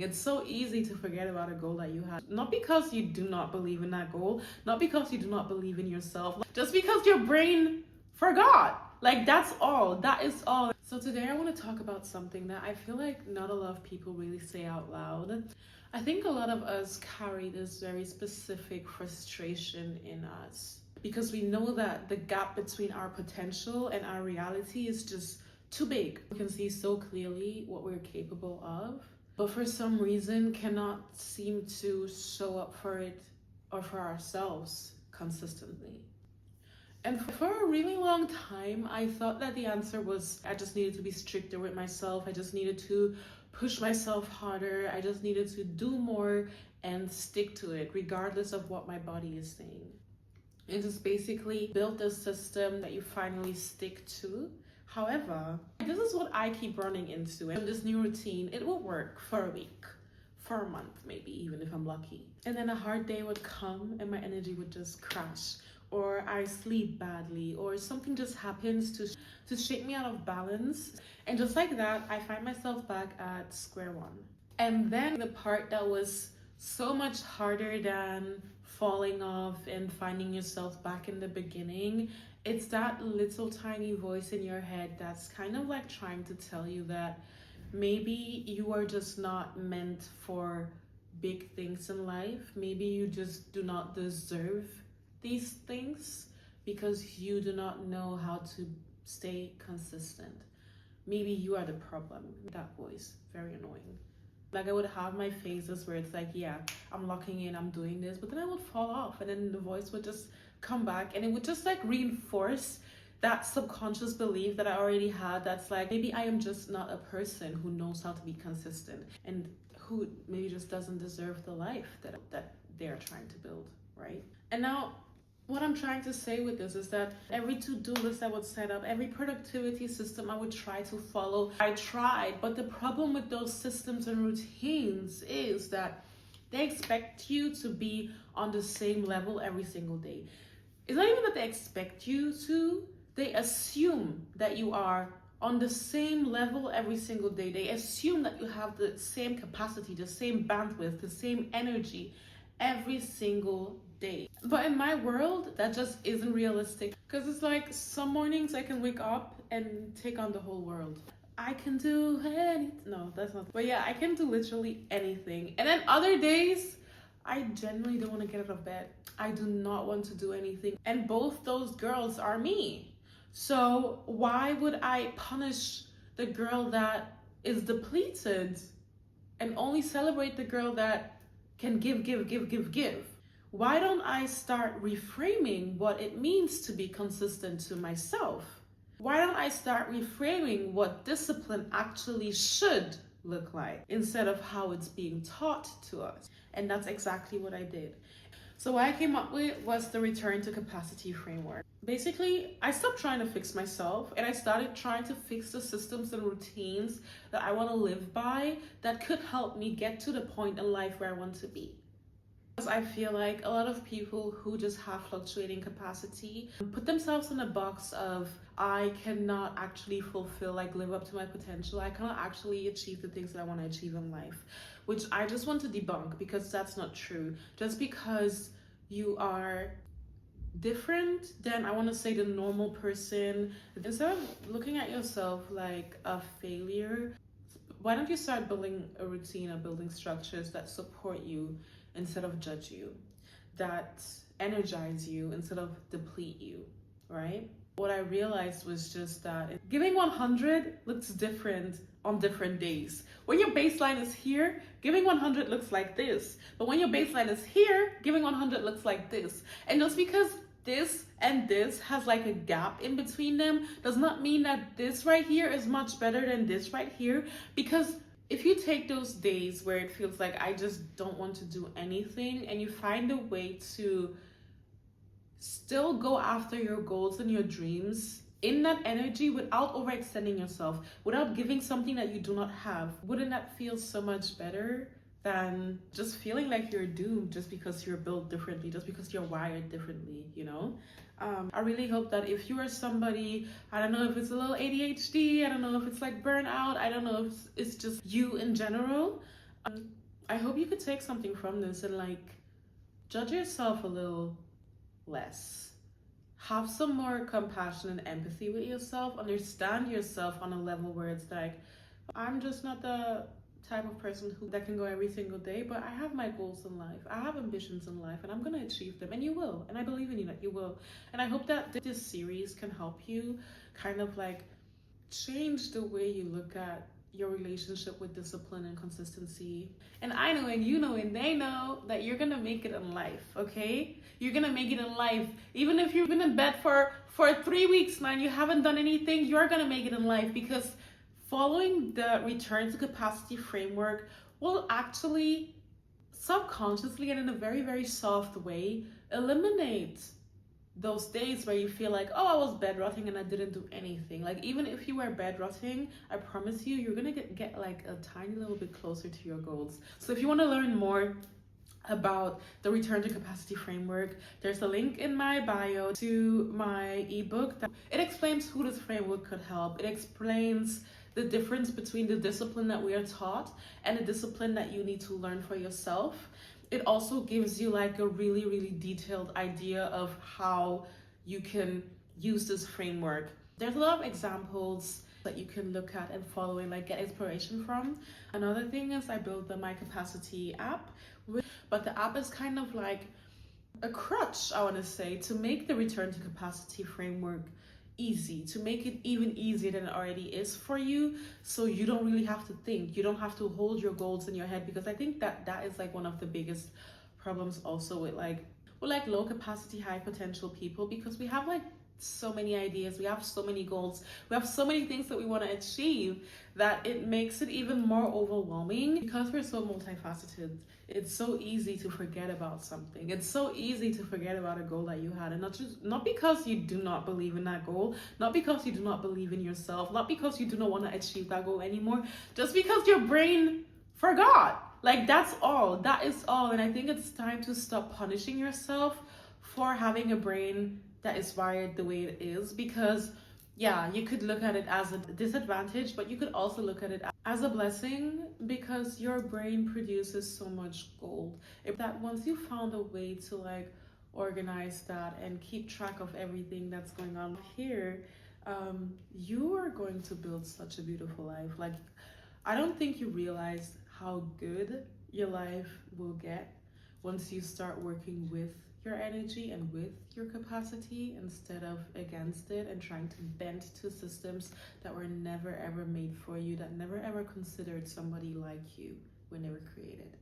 It's so easy to forget about a goal that you have. Not because you do not believe in that goal, not because you do not believe in yourself, just because your brain forgot. Like, that's all. That is all. So today I want to talk about something that I feel like not a lot of people really say out loud. I think a lot of us carry this very specific frustration in us because we know that the gap between our potential and our reality is just too big. We can see so clearly what we're capable of, but for some reason cannot seem to show up for it or for ourselves consistently. And for a really long time, I thought that the answer was I just needed to be stricter with myself. I just needed to push myself harder. I just needed to do more and stick to it, regardless of what my body is saying. And just basically build a system that you finally stick to. However, this is what I keep running into. And this new routine, it will work for a week, for a month, maybe even if I'm lucky. And then a hard day would come and my energy would just crash. Or I sleep badly, or something just happens to shake me out of balance. And just like that, I find myself back at square one. And then the part that was so much harder than falling off and finding yourself back in the beginning, it's that little tiny voice in your head that's kind of like trying to tell you that maybe you are just not meant for big things in life. Maybe you just do not deserve these things because you do not know how to stay consistent. Maybe you are the problem. That voice, very annoying. Like, I would have my phases where it's like, yeah, I'm locking in, I'm doing this, but then I would fall off and then the voice would just come back and it would just like reinforce that subconscious belief that I already had, that's like, maybe I am just not a person who knows how to be consistent and who maybe just doesn't deserve the life that they're trying to build, right? And now what I'm trying to say with this is that every to-do list I would set up, every productivity system I would try to follow, I tried. But the problem with those systems and routines is that they expect you to be on the same level every single day. It's not even that they expect you to, they assume that you are on the same level every single day. They assume that you have the same capacity, the same bandwidth, the same energy every single day. But in my world, that just isn't realistic, because it's like some mornings I can wake up and take on the whole world. I can do anything. No, that's not. But yeah, I can do literally anything. And then other days, I genuinely don't want to get out of bed. I do not want to do anything. And both those girls are me. So why would I punish the girl that is depleted and only celebrate the girl that can give? Why don't I start reframing what it means to be consistent to myself? Why don't I start reframing what discipline actually should look like instead of how it's being taught to us? And that's exactly what I did. So what I came up with was the return to capacity framework. Basically, I stopped trying to fix myself and I started trying to fix the systems and routines that I want to live by that could help me get to the point in life where I want to be. I feel like a lot of people who just have fluctuating capacity put themselves in a box of, I cannot actually fulfill, like live up to my potential. I cannot actually achieve the things that I want to achieve in life, which I just want to debunk because that's not true. Just because you are different than, I want to say, the normal person, instead of looking at yourself like a failure, why don't you start building a routine or building structures that support you instead of judge you, that energize you instead of deplete you, right? What I realized was just that giving 100 looks different on different days. When your baseline is here, giving 100 looks like this. But when your baseline is here, giving 100 looks like this. And just because this and this has like a gap in between them does not mean that this right here is much better than this right here, because if you take those days where it feels like I just don't want to do anything and you find a way to still go after your goals and your dreams in that energy without overextending yourself, without giving something that you do not have, wouldn't that feel so much better than just feeling like you're doomed just because you're built differently, just because you're wired differently, you know? I really hope that if you are somebody, I don't know if it's a little ADHD, I don't know if it's like burnout, I don't know if it's just you in general, I hope you could take something from this and like judge yourself a little less. Have some more compassion and empathy with yourself. Understand yourself on a level where it's like, I'm just not the type of person that can go every single day, but I have my goals in life. I have ambitions in life and I'm going to achieve them, and you will. And I believe in you that you will. And I hope that this series can help you kind of like change the way you look at your relationship with discipline and consistency. And I know, and you know, and they know that you're gonna make it in life, okay? You're gonna make it in life. Even if you've been in bed for 3 weeks, man, you haven't done anything, you're gonna make it in life, because following the return to capacity framework will actually subconsciously and in a very, very soft way eliminate those days where you feel like, oh, I was bed rotting and I didn't do anything. Like, even if you were bed rotting, I promise you, you're gonna get like a tiny little bit closer to your goals. So if you want to learn more about the return to capacity framework, there's a link in my bio to my ebook. It explains who this framework could help. It explains the difference between the discipline that we are taught and the discipline that you need to learn for yourself. It also gives you like a really, really detailed idea of how you can use this framework. There's a lot of examples that you can look at and follow and like get inspiration from. Another thing is I built the My Capacity app, but the app is kind of like a crutch, I want to say, to make the return to capacity framework easy, to make it even easier than it already is for you, so you don't really have to think, you don't have to hold your goals in your head, because I think that is like one of the biggest problems also with like low capacity, high potential people, because we have like so many ideas, we have so many goals, we have so many things that we want to achieve, that it makes it even more overwhelming. Because we're so multifaceted, it's so easy to forget about something. It's so easy to forget about a goal that you had, and not because you do not believe in that goal, not because you do not believe in yourself, not because you do not want to achieve that goal anymore, just because your brain forgot. Like, that's all. That is all. And I think it's time to stop punishing yourself for having a brain that is wired the way it is, because yeah, you could look at it as a disadvantage, but you could also look at it as a blessing, because your brain produces so much gold. If that once you found a way to like organize that and keep track of everything that's going on here, you are going to build such a beautiful life. Like, I don't think you realize how good your life will get once you start working with your energy and with your capacity instead of against it, and trying to bend to systems that were never ever made for you, that never ever considered somebody like you when they were created.